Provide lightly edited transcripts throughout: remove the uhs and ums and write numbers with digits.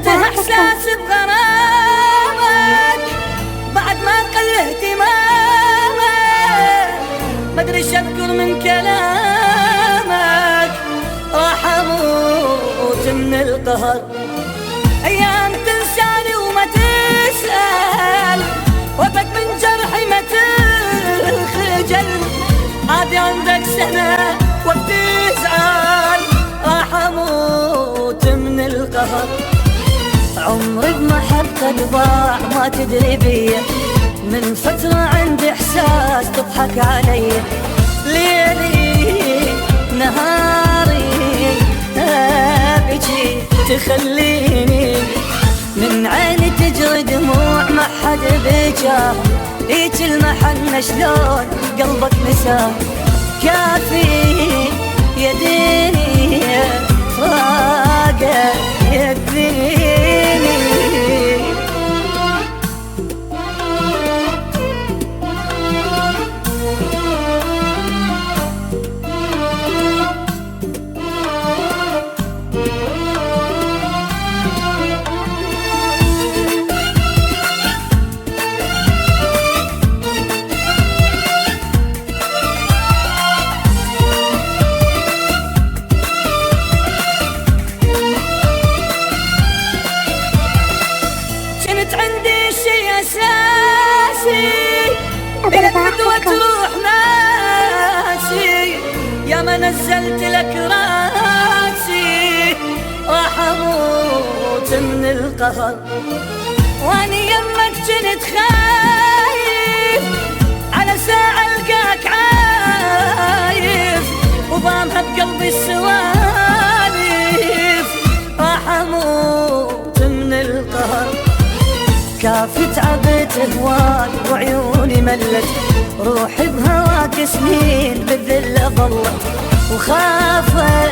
احساس بغرامك بعد ما قل اهتمامك، مدري ايش اذكر من كلامك، راح اموت من القهر. ايام تنساني وما تسأل، وفك من جرحي ما تخجل، عادي عندك سنة وبتزعل، راح اموت من القهر. عمري بمحبتك ضاع ما تدري بيا، من فترة عندي احساس تضحك علي، ليلي نهاري ابكي تخليني من عيني تجري دموع ما حد بكى، هيك المحنة شلون قلبك نساه، كافي يا دنيا فراقه يكفيني. عندي شي اساسي الى القدوة تروح ناسي، يا ما نزلت لك راسي، راح اموت من القهر. واني يمك جنت خايف على ساعة القاك عايف، وضامها بقلبي السوالف، راح اموت من القهر. كافي تعبت هواك وعيوني ملت، روحي بهواك سنين بالذل ظلت، وخافت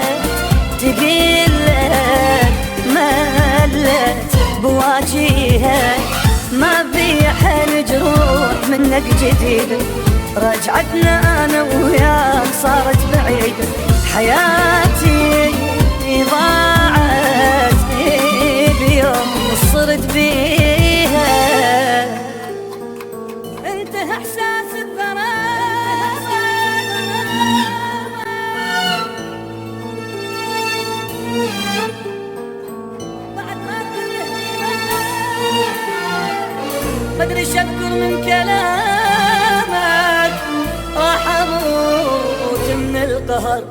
تقيلك ملت بواجيها، ما بي حل جروح منك جديد، رجعتنا انا وياك صارت بعيدة، حياتي ضاعت بيوم صرت بيها، انتهى احساس الغرام بعد ما مدري ايش اذكر من كلامك، راح اموت من القهر.